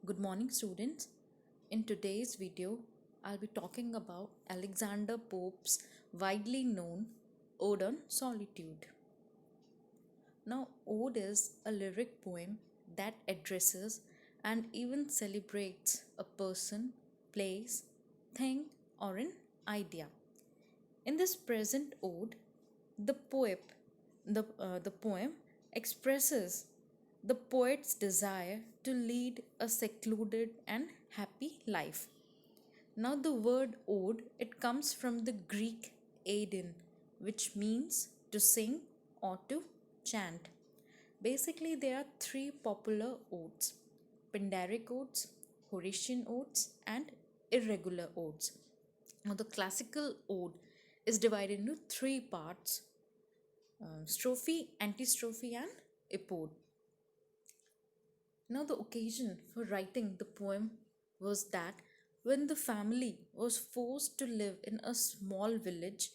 Good morning, students. In today's video, I'll be talking about Alexander Pope's widely known Ode on Solitude. Now, Ode is a lyric poem that addresses and even celebrates a person, place, thing, or an idea. In this present ode, the the poem expresses the poet's desire to lead a secluded and happy life. Now, the word ode it comes from the Greek "aidin," which means to sing or to chant. Basically, there are three popular odes: Pindaric odes, Horatian odes, and irregular odes. Now, the classical ode is divided into three parts: strophe, antistrophe, and epode. Now, the occasion for writing the poem was that when the family was forced to live in a small village,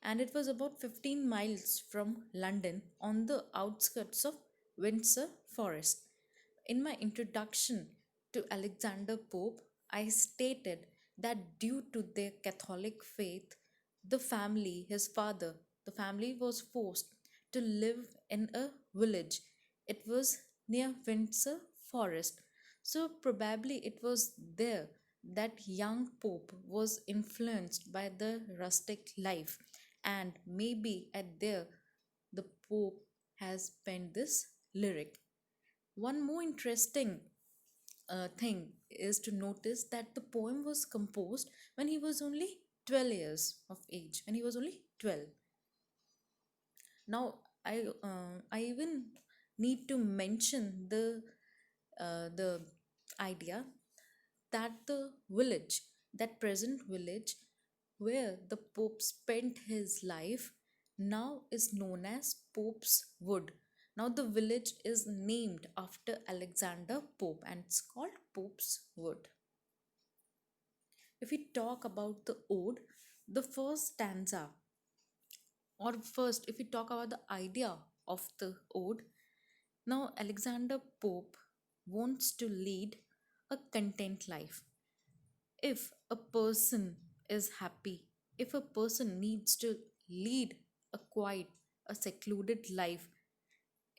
and it was about 15 miles from London on the outskirts of Windsor Forest. In my introduction to Alexander Pope, I stated that due to their Catholic faith, the family was forced to live in a village. It was near Windsor Forest. So, probably it was there that young Pope was influenced by the rustic life, and maybe at there the Pope has penned this lyric. One more interesting thing is to notice that the poem was composed when he was only 12 years of age. When he was only 12. Now, I even need to mention the idea that the village, that present village where the Pope spent his life, now is known as Pope's Wood. Now, the village is named after Alexander Pope and it's called Pope's Wood. If we talk about the ode, the first stanza, or first, if we talk about the idea of the ode, now Alexander Pope wants to lead a content life. If a person is happy, if a person needs to lead a quiet, a secluded life,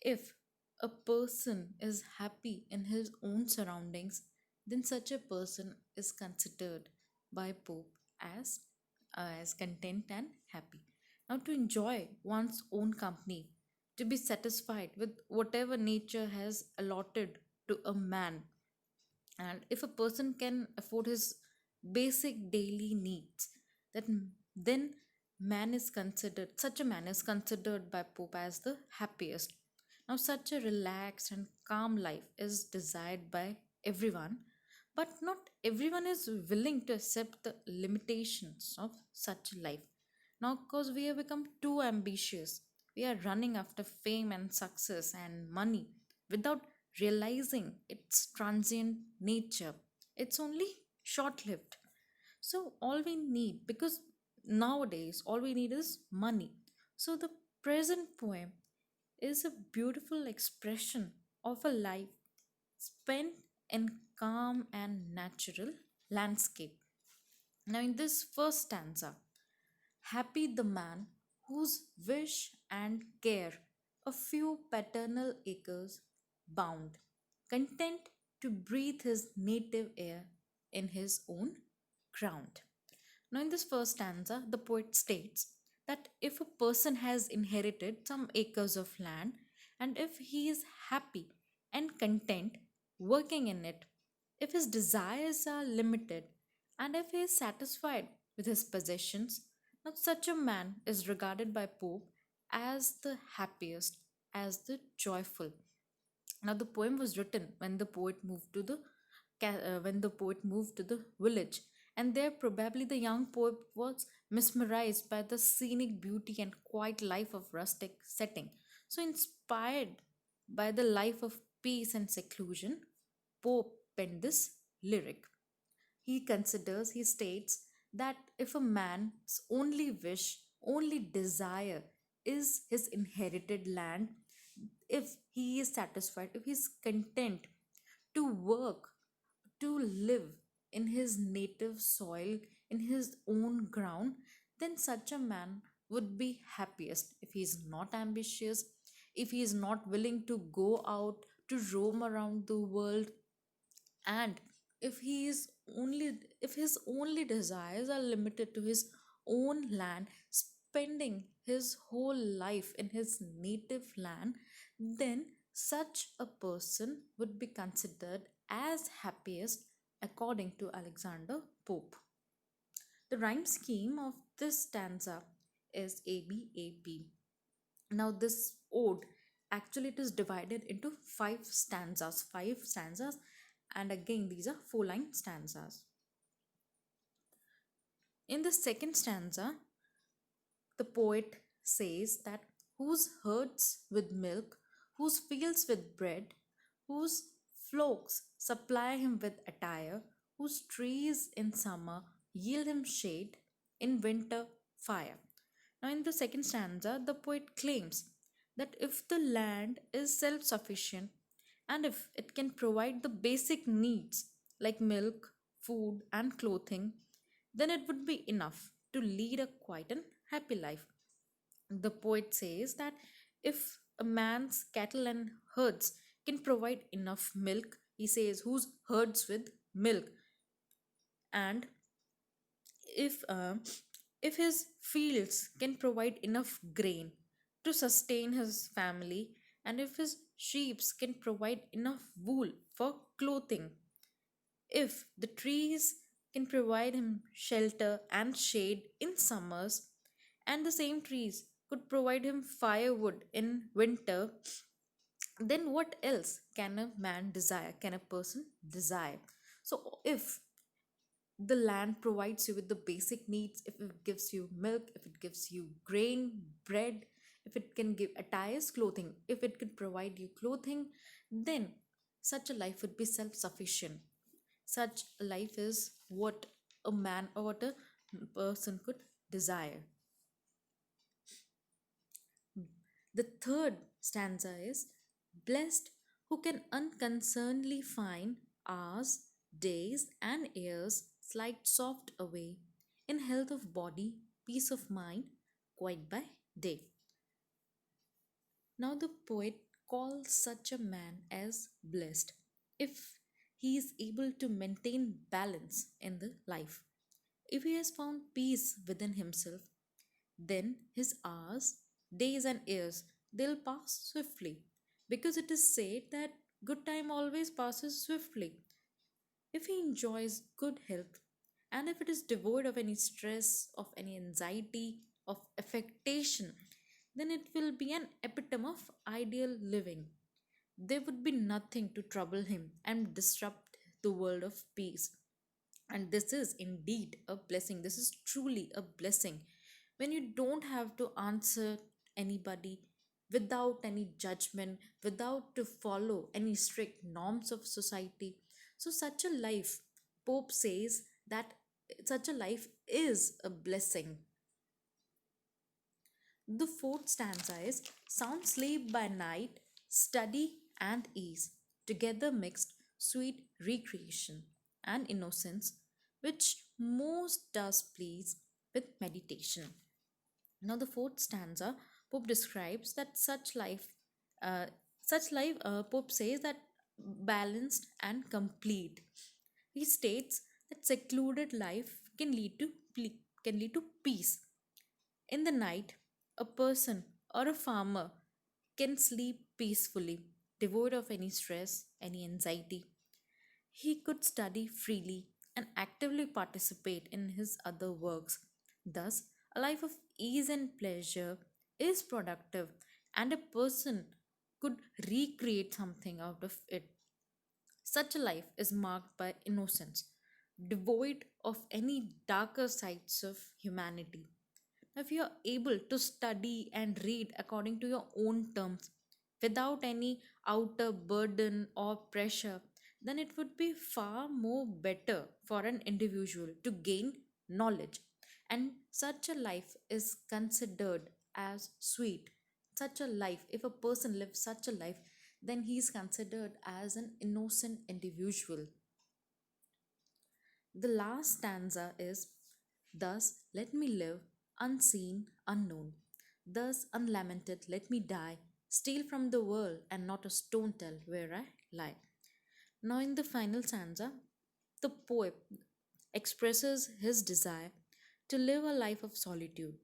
if a person is happy in his own surroundings, then such a person is considered by Pope as as content and happy. Now, to enjoy one's own company, to be satisfied with whatever nature has allotted to a man, and if a person can afford his basic daily needs, then man is considered such a man is considered by Pope as the happiest. Now, such a relaxed and calm life is desired by everyone, but not everyone is willing to accept the limitations of such a life. Now, because we have become too ambitious, we are running after fame and success and money without realizing its transient nature. It's only short lived. So, all we need, because nowadays all we need is money. So, the present poem is a beautiful expression of a life spent in calm and natural landscape. Now, in this first stanza, happy the man whose wish and care a few paternal acres bound, content to breathe his native air in his own ground. Now, in this first stanza, the poet states that if a person has inherited some acres of land and if he is happy and content working in it, if his desires are limited, and if he is satisfied with his possessions, now such a man is regarded by Pope as the happiest, as the joyful. Now, the poem was written when the poet moved to the village, and there probably the young poet was mesmerized by the scenic beauty and quiet life of rustic setting. So, inspired by the life of peace and seclusion, Pope penned this lyric. He states that if a man's only wish, only desire is his inherited land, if he is satisfied, if he is content to work to live in his native soil, in his own ground, then such a man would be happiest. If he is not ambitious, if he is not willing to go out to roam around the world, and if he is only if his only desires are limited to his own land, spending his whole life in his native land, then such a person would be considered as happiest according to Alexander Pope. The rhyme scheme of this stanza is ABAP. Now this ode, actually it is divided into five stanzas, and again these are four line stanzas. In the second stanza, the poet says that whose herds with milk, whose fields with bread, whose flocks supply him with attire, whose trees in summer yield him shade, in winter fire. Now, in the second stanza, the poet claims that if the land is self sufficient and if it can provide the basic needs like milk, food, and clothing, then it would be enough to lead a quiet and happy life. The poet says that if a man's cattle and herds can provide enough milk, he says, whose herds with milk, and if uh, if his fields can provide enough grain to sustain his family, and if his sheep can provide enough wool for clothing, if the trees can provide him shelter and shade in summers, and the same trees could provide him firewood in winter, then what else can a man desire? Can a person desire? So, if the land provides you with the basic needs, if it gives you milk, if it gives you grain, bread, if it can give attires, clothing, if it could provide you clothing, then such a life would be self sufficient. Such a life is what a man or what a person could desire. The third stanza is blessed who can unconcernedly find hours, days, and years slide soft away in health of body, peace of mind, quiet by day. Now the poet calls such a man as blessed if he is able to maintain balance in the life. If he has found peace within himself, then his hours, days, and years they'll pass swiftly, because it is said that good time always passes swiftly. If he enjoys good health, and if it is devoid of any stress, of any anxiety, of affectation, then it will be an epitome of ideal living. There would be nothing to trouble him and disrupt the world of peace. And this is indeed a blessing. This is truly a blessing when you don't have to answer anybody without any judgment, without to follow any strict norms of society. So, such a life, Pope says that such a life is a blessing. The fourth stanza is sound sleep by night, study and ease, together mixed sweet recreation and innocence, which most does please with meditation. Now, the fourth stanza, Pope describes that uh, Pope says that balanced and complete. He states that secluded life can lead to peace. In the night, a person or a farmer can sleep peacefully, devoid of any stress, any anxiety. He could study freely and actively participate in his other works. Thus, a life of ease and pleasure is productive, and a person could recreate something out of it. Such a life is marked by innocence, devoid of any darker sides of humanity. If you are able to study and read according to your own terms without any outer burden or pressure, then it would be far more better for an individual to gain knowledge. And such a life is considered as sweet. Such a life, if a person lives such a life, then he is considered as an innocent individual. The last stanza is, thus let me live, unseen, unknown. Thus unlamented let me die, steal from the world, and not a stone tell where I lie. Now, in the final stanza, the poet expresses his desire to live a life of solitude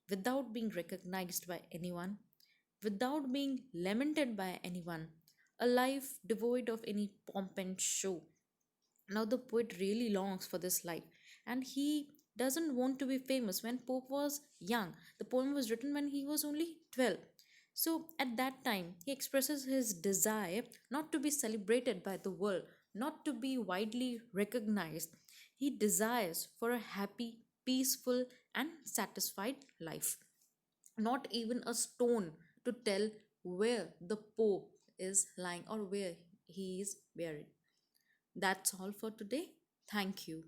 without being recognized by anyone, without being lamented by anyone, a life devoid of any pomp and show. Now, the poet really longs for this life, and he doesn't want to be famous. When Pope was young, the poem was written when he was only 12. So, at that time, he expresses his desire not to be celebrated by the world, not to be widely recognized. He desires for a happy, peaceful, and satisfied life. Not even a stone to tell where the Pope is lying or where he is buried. That's all for today. Thank you.